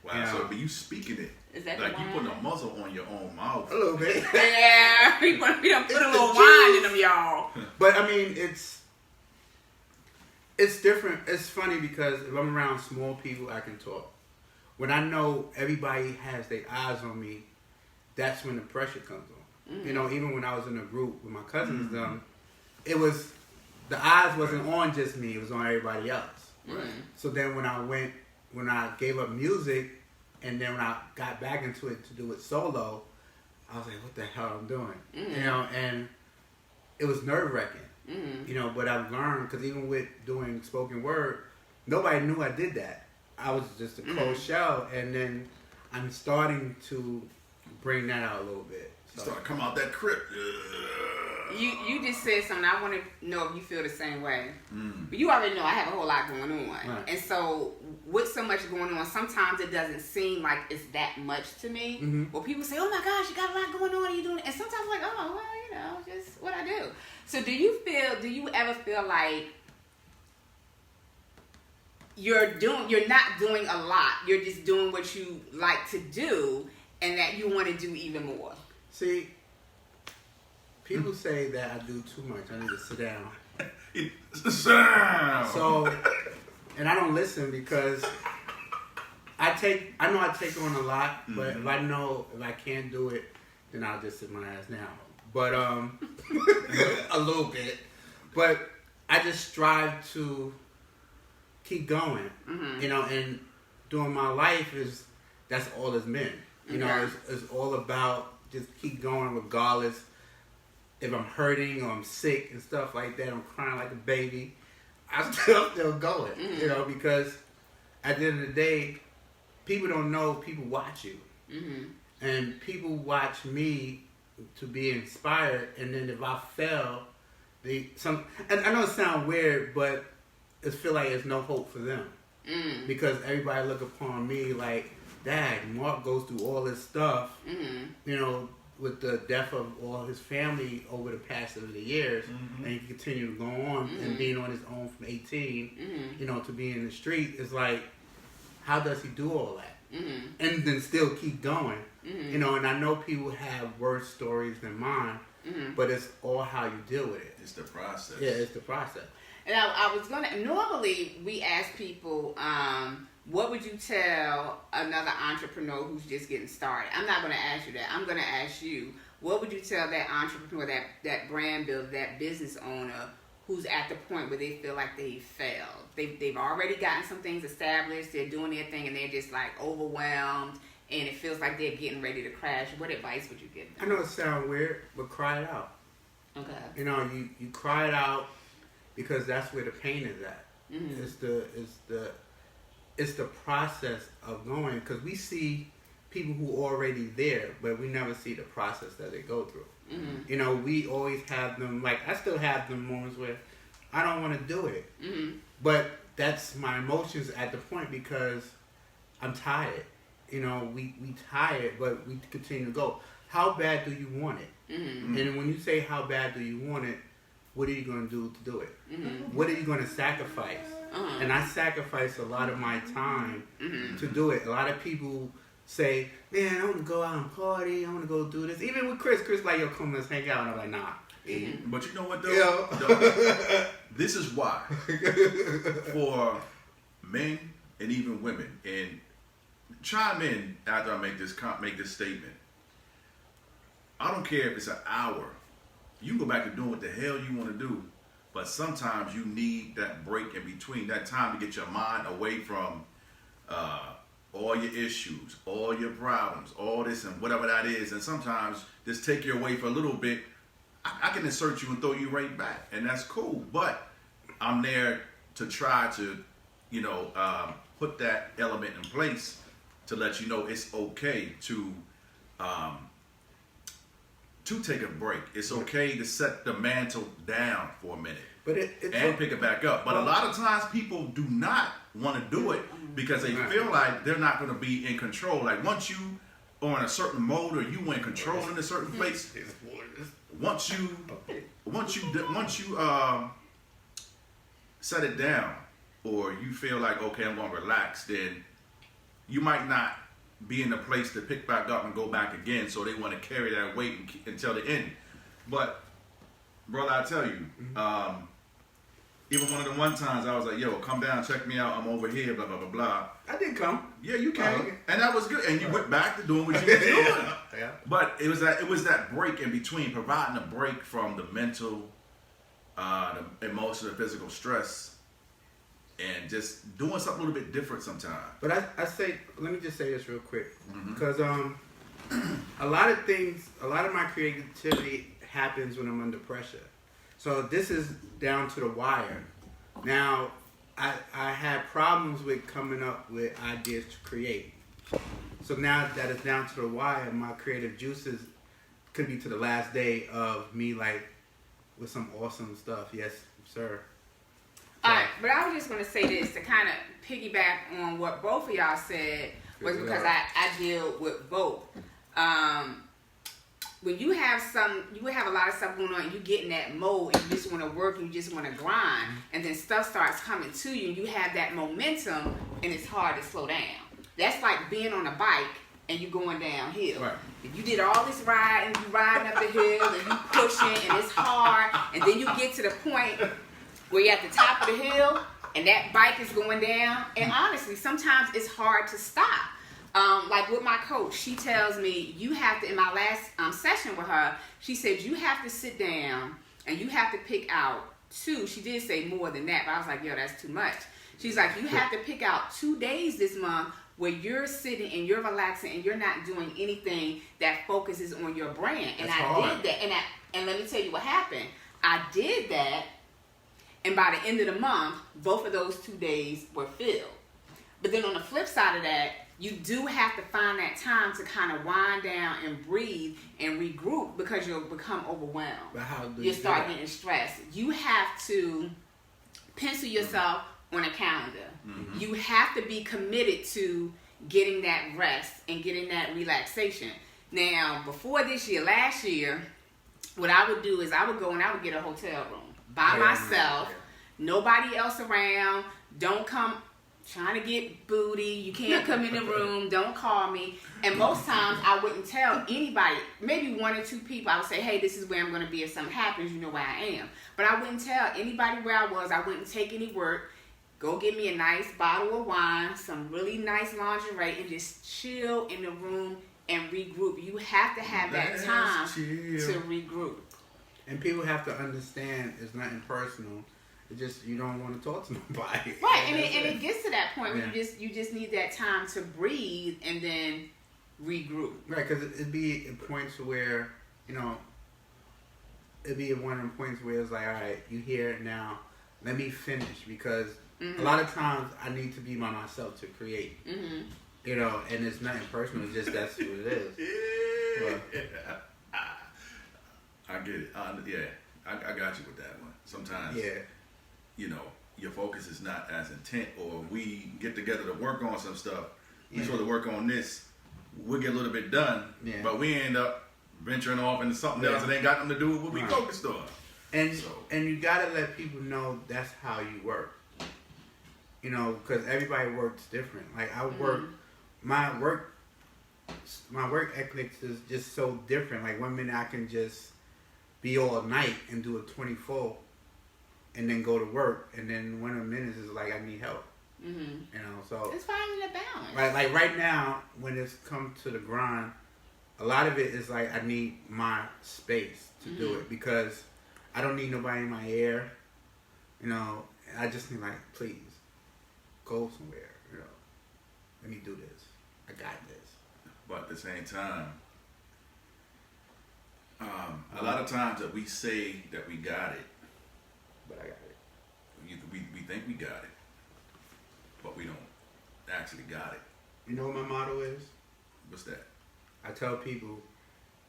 Wow, so but you speaking it. Is that like you putting a muzzle on your own mouth. A little bit. Yeah, we done put a little wine in them, y'all. But I mean, It's different. It's funny because if I'm around small people, I can talk. When I know everybody has their eyes on me, that's when the pressure comes on. Mm-hmm. You know, even when I was in a group with my cousins, it was, the eyes wasn't on just me, it was on everybody else. Right. So then when I gave up music, and then when I got back into it to do it solo, I was like, what the hell I'm doing? Mm-hmm. You know, and it was nerve-wracking. Mm-hmm. You know, but I've learned, because even with doing spoken word, nobody knew I did that. I was just a cold shell, and then I'm starting to bring that out a little bit. So. Start to come out that crypt. You just said something. I want to know if you feel the same way. But you already know I have a whole lot going on. Right. And so with so much going on, sometimes it doesn't seem like it's that much to me. Mm-hmm. Well, people say, oh my gosh, you got a lot going on. Are you doing it? And sometimes I'm like, oh, well, you know, just what I do. So do you ever feel like you're not doing a lot, you're just doing what you like to do, and that you want to do even more? See, people say that I do too much. I need to sit down. So, and I don't listen because I know I take on a lot, but if I know if I can't do it, then I'll just sit my ass down. But a little bit. But I just strive to keep going. Mm-hmm. You know, and during my life that's all it's been. You know, it's all about just keep going regardless if I'm hurting or I'm sick and stuff like that. I'm crying like a baby. I'm still going. Mm-hmm. You know, because at the end of the day, people don't know people watch you. Mm-hmm. And people watch me to be inspired, and then if I fail, and I know it sounds weird, but it feel like there's no hope for them. Because everybody look upon me like, Dad, Mark goes through all this stuff, you know, with the death of all his family over the past of the years, and he continue to go on and being on his own from 18, you know, to be in the street. Is like, how does he do all that? And then still keep going? You know, and I know people have worse stories than mine, but it's all how you deal with it. It's the process. Yeah, it's the process. And I was normally we ask people, what would you tell another entrepreneur who's just getting started? I'm not going to ask you that. I'm going to ask you, what would you tell that entrepreneur, that brand builder, that business owner who's at the point where they feel like they failed? They've already gotten some things established, they're doing their thing, and they're just like overwhelmed, and it feels like they're getting ready to crash. What advice would you give them? I know it sounds weird, but cry it out. Okay. You know, you cry it out because that's where the pain is at. It's the process of going, because we see people who are already there, but we never see the process that they go through. You know, we always have them, like, I still have them moments where I don't want to do it. But that's my emotions at the point because I'm tired. You know, we tired, but we continue to go. How bad do you want it? And when you say how bad do you want it, what are you going to do to do it? What are you going to sacrifice? And I sacrifice a lot of my time to do it. A lot of people say, man, I want to go out and party. I want to go do this. Even with Chris like, yo, come let's hang out. And I'm like, nah. But you know what, though? This is why. For men and even women, and chime in after I make this statement. I don't care if it's an hour. You can go back to doing what the hell you want to do. But sometimes you need that break in between, that time to get your mind away from all your issues, all your problems, all this and whatever that is. And sometimes just take you away for a little bit. I can insert you and throw you right back, and that's cool. But I'm there to try to, you know, put that element in place to let you know it's okay to take a break. It's okay to set the mantle down for a minute, but pick it back up. But a lot of times people do not want to do it because they feel like they're not going to be in control. Like once you are in a certain mode or you in control in a certain place, once you set it down, or you feel like, okay, I'm going to relax, then you might not be in a place to pick back up and go back again. So they want to carry that weight until the end. But brother, I tell you, even one of the one times I was like, yo, come down, check me out. I'm over here, blah, blah, blah, blah. I did come. Yeah, you came. Oh, okay. And that was good. And you went back to doing what you were doing. Yeah. But it was that break in between, providing a break from the mental, the emotional, physical stress, and just doing something a little bit different sometimes. But I say, let me just say this real quick, because a lot of my creativity happens when I'm under pressure. So this is down to the wire. Now, I had problems with coming up with ideas to create. So now that it's down to the wire, my creative juices could be to the last day of me, like, with some awesome stuff. Yes, sir. All right, but I was just going to say this to kind of piggyback on what both of y'all said, was because I deal with both. When you have a lot of stuff going on and you get in that mode and you just want to work and you just want to grind, and then stuff starts coming to you and you have that momentum and it's hard to slow down. That's like being on a bike and you going downhill. Right. If you did all this riding, you riding up the hill and you pushing and it's hard, and then you get to the point where you're at the top of the hill and that bike is going down, and honestly, sometimes it's hard to stop. Like with my coach, she tells me, you have to, in my last session with her, she said, you have to sit down and you have to pick out 2. She did say more than that, but I was like, yo, that's too much. She's like, you have to pick out 2 days this month where you're sitting and you're relaxing and you're not doing anything that focuses on your brand. And that's I hard. did that. And let me tell you what happened. I did that, and by the end of the month, both of those 2 days were filled. But then on the flip side of that, you do have to find that time to kind of wind down and breathe and regroup, because you'll become overwhelmed. But how do you you start do getting stressed. You have to pencil yourself on a calendar. Mm-hmm. You have to be committed to getting that rest and getting that relaxation. Now, before this year, last year, what I would do is I would go and I would get a hotel room by myself, nobody else around, don't come trying to get booty, you can't come in the room, don't call me. And most times I wouldn't tell anybody, maybe 1 or 2 people. I would say, hey, this is where I'm going to be if something happens, you know where I am. But I wouldn't tell anybody where I was. I wouldn't take any work. Go get me a nice bottle of wine, some really nice lingerie, and just chill in the room and regroup. You have to have that time to regroup. And people have to understand it's nothing personal. It's just you don't want to talk to nobody. Right, and it gets to that point where you just need that time to breathe and then regroup. Right, because it'd be at points where, it'd be at one of them points where it's like, all right, you here it now, let me finish, because a lot of times I need to be by myself to create. Mm-hmm. And it's nothing personal, it's just that's who it is. I get it. I got you with that one. Sometimes, your focus is not as intent, or we get together to work on some stuff. We sort of work on this. We'll get a little bit done, but we end up venturing off into something else that ain't got nothing to do with what we focused on. And you gotta let people know that's how you work. Because everybody works different. Like I work, my work ethics is just so different. Like 1 minute I can just be all night and do a 24, and then go to work, and then 1 of the minutes is like I need help. So it's finding a balance. Right, like right now when it's come to the grind, a lot of it is like I need my space to do it, because I don't need nobody in my ear. I just need, like, please go somewhere. Let me do this. I got this. But at the same time, a lot of times that we say that we got it, but I got it. We think we got it, but we don't actually got it. You know what my motto is? What's that? I tell people,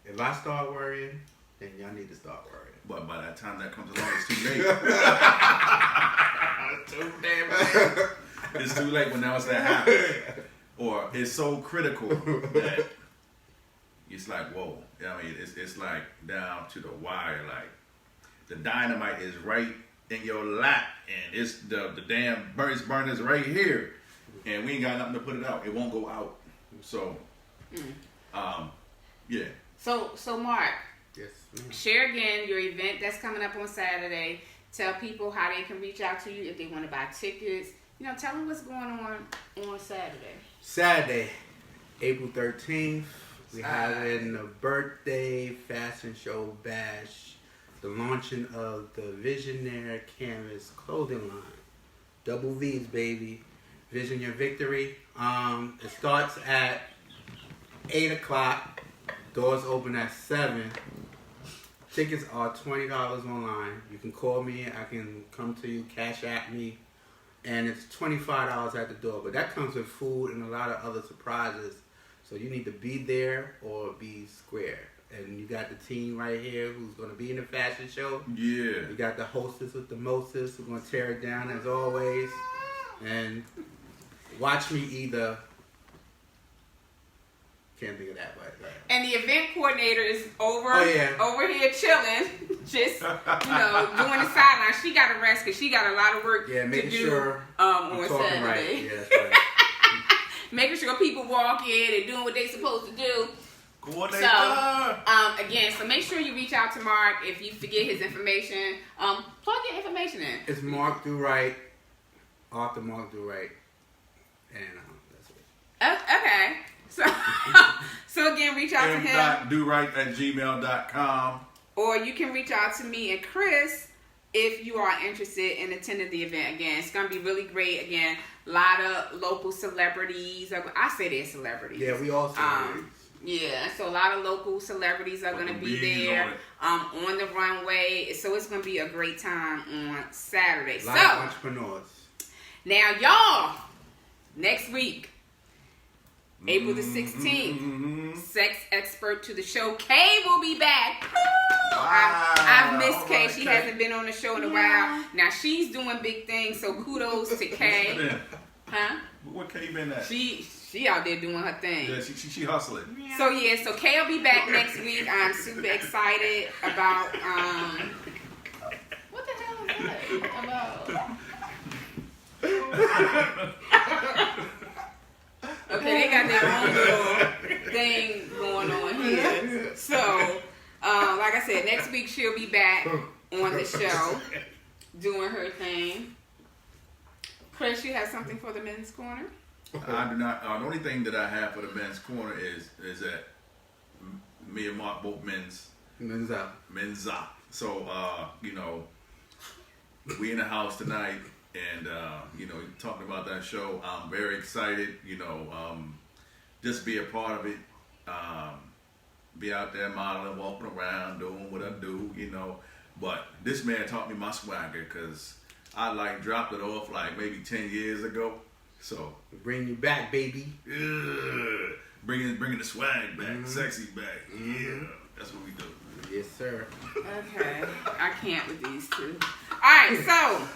if I start worrying, then y'all need to start worrying. But by that time that comes along, it's too late. Too damn late. It's too late when now it's that happens. Or it's so critical that it's like, whoa. I mean, it's like down to the wire. Like the dynamite is right in your lap, and it's the damn burner's right here, and we ain't got nothing to put it out. It won't go out. So, yeah. So Mark, yes, share again your event that's coming up on Saturday. Tell people how they can reach out to you if they want to buy tickets. Tell them what's going on Saturday. Saturday, April 13th, we're having the birthday fashion show bash, the launching of the Visionaire Canvas clothing line. Double V's, baby. Vision Your Victory. It starts at 8 o'clock. Doors open at 7. Tickets are $20 online. You can call me. I can come to you, cash at me. And it's $25 at the door. But that comes with food and a lot of other surprises. So you need to be there or be square. And you got the team right here who's going to be in the fashion show. Yeah. You got the hostess with the mostest who's going to tear it down as always. And watch me either. Can't think of that right. And the event coordinator is over here chilling, just doing the sideline. She got to rest because she got a lot of work to do sure on Saturday. Right. Yeah, that's right. Making sure people walk in and doing what they're supposed to do. Coordinator. So make sure you reach out to Mark if you forget his information. Plug your information in. It's Mark DoWrite, author Mark DoWrite, and that's it. Okay. So again, reach out to him. DoWrite@gmail.com. Or you can reach out to me and Chris if you are interested in attending the event. Again, it's going to be really great. Again, a lot of local celebrities. I say they're celebrities. Yeah, we all celebrities. Yeah, so a lot of local celebrities are going to be there on the runway. So it's going to be a great time on Saturday. A lot of entrepreneurs. Now, y'all, next week, April the 16th, sex expert to the show, Kay will be back. Wow. I've missed Kay. She hasn't been on the show in a while. Now she's doing big things, so kudos to Kay. Huh? What Kay been at? She out there doing her thing. Yeah, she hustling. So Kay will be back next week. I'm super excited about what the hell is that about? Okay, they got their own little thing going on here. So, like I said, next week she'll be back on the show doing her thing. Chris, you have something for the men's corner? I do not. The only thing that I have for the men's corner is that me and Mark both men's up. So we in the house tonight. And, talking about that show, I'm very excited, just be a part of it, be out there modeling, walking around, doing what I do, But this man taught me my swagger because I, dropped it off, maybe 10 years ago. So. Bring you back, baby. Bringing the swag back, sexy back. Yeah, that's what we do. Yes, sir. Okay. I can't with these two. All right, so.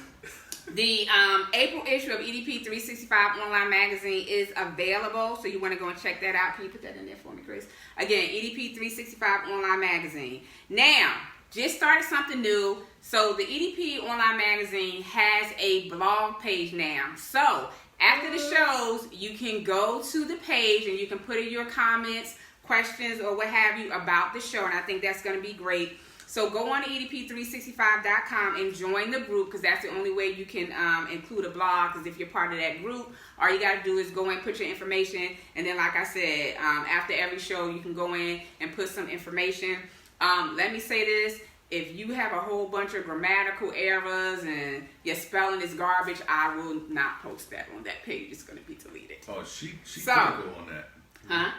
The April issue of EDP 365 online magazine is available, so you want to go and check that out. Can you put that in there for me, Chris? Again, EDP 365 online magazine. Now, just started something new. So the EDP online magazine has a blog page now. So after the shows, you can go to the page and you can put in your comments, questions, or what have you about the show, and I think that's going to be great. So go on to EDP365.com and join the group because that's the only way you can include a blog, because if you're part of that group, all you got to do is go in, put your information, and then like I said, after every show, you can go in and put some information. Let me say this. If you have a whole bunch of grammatical errors and your spelling is garbage, I will not post that on that page. It's going to be deleted. Oh, she critical on that. Huh?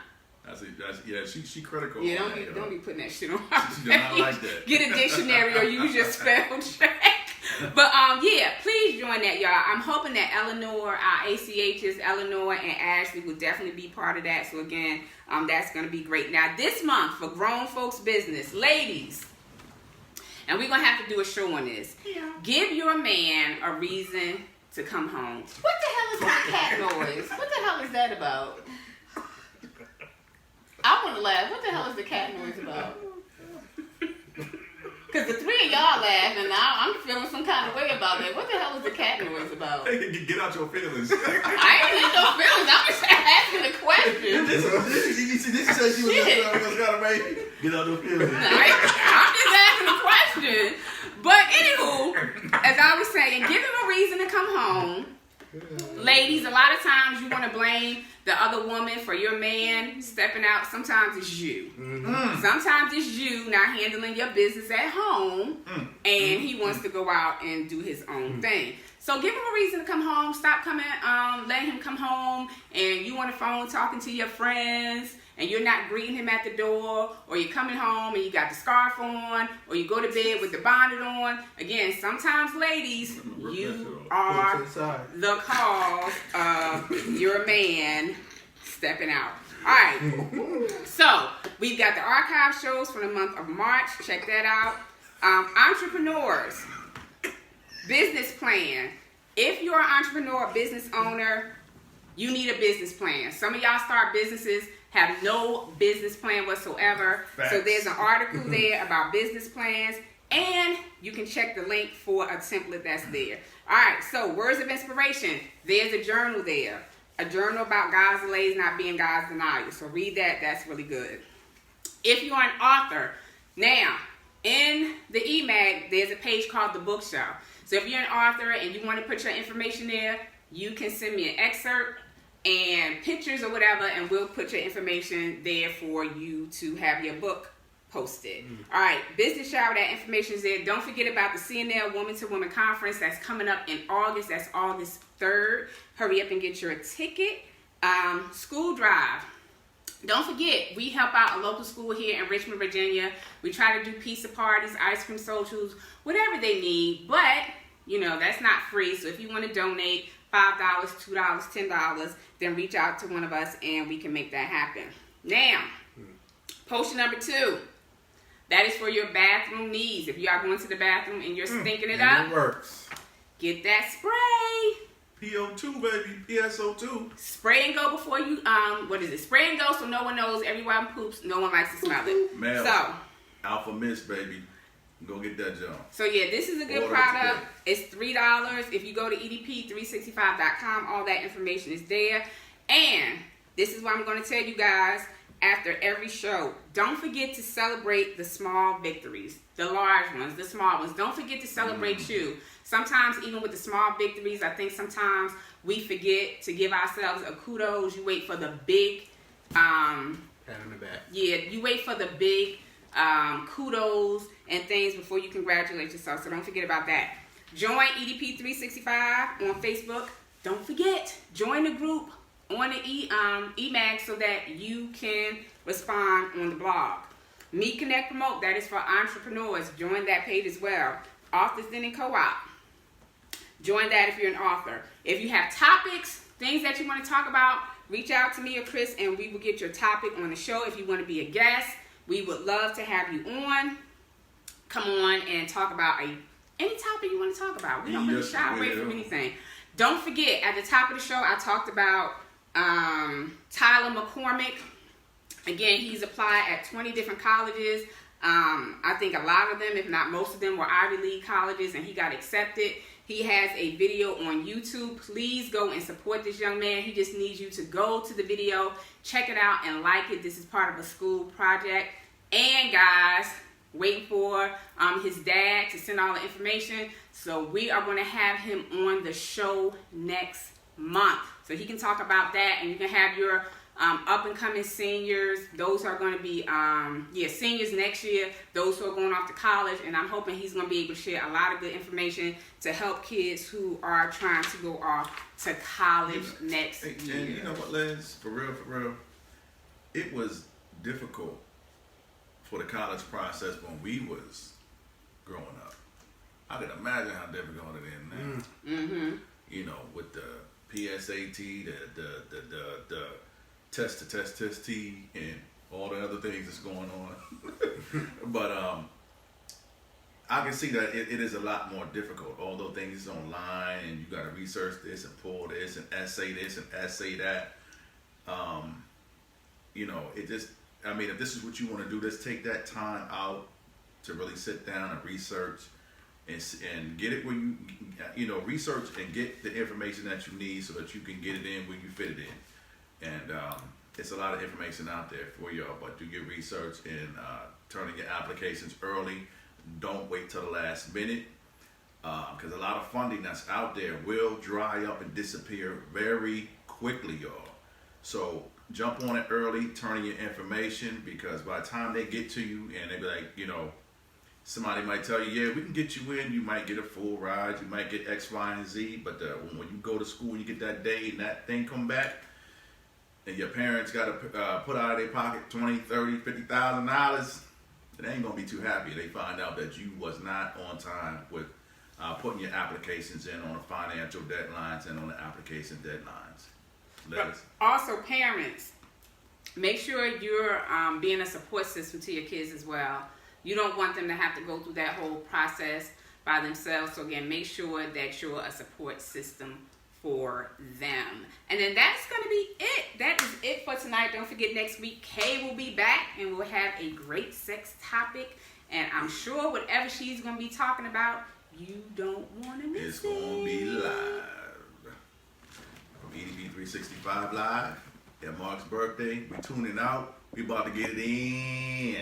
She critical. Yeah, on don't be putting that shit on. She does not like that. Get a dictionary or use your spell check. But please join that, y'all. I'm hoping that Eleanor, our ACHs, Eleanor and Ashley will definitely be part of that. So again, that's going to be great. Now this month for Grown Folks Business, ladies, and we're gonna have to do a show on this. Yeah. Give your man a reason to come home. What the hell is that cat noise? What the hell is that about? I want to laugh. What the hell is the cat noise about? Because the three of y'all laugh, and I'm feeling some kind of way about that. What the hell is the cat noise about? Hey, get out your feelings. I ain't in no feelings. I'm just asking a question. This said she was kind of baby. Get out your feelings. I'm just asking a question. But anywho, as I was saying, give him a reason to come home. Ladies, a lot of times you want to blame the other woman for your man stepping out. Sometimes it's you. Sometimes it's you not handling your business at home, and he wants to go out and do his own thing. So give him a reason to come home. Stop coming, let him come home, and you on the phone talking to your friends, and you're not greeting him at the door, or you're coming home and you got the scarf on, or you go to bed with the bonnet on. Again, sometimes, ladies, you are the cause of your man stepping out. All right. So we've got the archive shows from the month of March. Check that out. Entrepreneurs, business plan. If you're an entrepreneur, business owner, you need a business plan. Some of y'all start businesses, have no business plan whatsoever. Facts. So there's an article there about business plans, and you can check the link for a template that's there. All right, so words of inspiration. There's a journal there. A journal about God's delays not being God's denials. So read that. That's really good. If you're an author, now, in the eMag, there's a page called The Bookshelf. So if you're an author and you want to put your information there, you can send me an excerpt and pictures or whatever, and we'll put your information there for you to have your book posted. All right, business shower, that information is there. Don't forget about the CNL Woman to Woman Conference that's coming up in August. That's August 3rd. Hurry up and get your ticket. School drive. Don't forget, we help out a local school here in Richmond, Virginia. We try to do pizza parties, ice cream socials, whatever they need. But, you know, that's not free. So if you want to donate $5, $2, $10, then reach out to one of us and we can make that happen. Now, potion number 2. That is for your bathroom needs. If you are going to the bathroom and you're stinking it up, It works. get that spray. PO2, baby. PSO2. Spray and go before you, Spray and go so no one knows. Everyone poops. No one likes to smell it. Male. So, Alpha Mist, baby. Go get that jump. so yeah, this is a good Order product. today. It's $3. If you go to edp365.com, all that information is there. And this is what I'm going to tell you guys after every show. Don't forget to celebrate the small victories, the large ones, the small ones. Don't forget to celebrate you. Sometimes, even with the small victories, I think sometimes we forget to give ourselves a kudos. You wait for the big, Pat on the back. yeah, you wait for the big kudos and things before you congratulate yourself. So don't forget about that. Join EDP365 on Facebook. Don't forget, join the group on the eMag so that you can respond on the blog. Meet, Connect, Promote. That is for entrepreneurs. Join that page as well. Authors Den and Co-op. Join that if you're an author. If you have topics, things that you want to talk about, reach out to me or Chris and we will get your topic on the show. If you want to be a guest, we would love to have you on. Come on and talk about any topic you want to talk about. We don't really shy away from anything. Don't forget, at the top of the show, I talked about Tyler McCormick. Again, he's applied at 20 different colleges. I think a lot of them, if not most of them, were Ivy League colleges, and he got accepted. He has a video on YouTube. Please go and support this young man. He just needs you to go to the video, check it out, and like it. This is part of a school project. And guys, waiting for his dad to send all the information. So we are going to have him on the show next month. So he can talk about that, and you can have your up-and-coming seniors. Those are going to be, seniors next year. Those who are going off to college, and I'm hoping he's going to be able to share a lot of good information to help kids who are trying to go off to college next year. And you know what, Liz? For real, it was difficult for the college process when we was growing up. I can imagine how difficult it is now. Mm-hmm. You know, with the PSAT, the test T, and all the other things that's going on. But I can see that it is a lot more difficult. Although things is online and you got to research this and pull this and essay this and essay that. You know, it just, I mean, if this is what you want to do, let's take that time out to really sit down and research and get it where you know, research and get the information that you need so that you can get it in where you fit it in. And it's a lot of information out there for y'all, but do your research and turn in your applications early. Don't wait till the last minute. because a lot of funding that's out there will dry up and disappear very quickly, y'all. So jump on it early, turn in your information, because by the time they get to you and they be like, you know, somebody might tell you, yeah, we can get you in, you might get a full ride, you might get X, Y, and Z, but when you go to school, you get that day and that thing come back, and your parents got to put out of their pocket $20,000, $30,000, $50,000, they ain't going to be too happy. They find out that you was not on time with putting your applications in on the financial deadlines and on the application deadlines. But also, parents, make sure you're being a support system to your kids as well. You don't want them to have to go through that whole process by themselves. So again, make sure that you're a support system for them. And then that's going to be it. That is it for tonight. Don't forget, next week, Kay will be back and we'll have a great sex topic. And I'm sure whatever she's going to be talking about, you don't want to miss it. It's going to be live. From EDB 365 Live. At Mark's birthday. We tuning out. We about to get it in.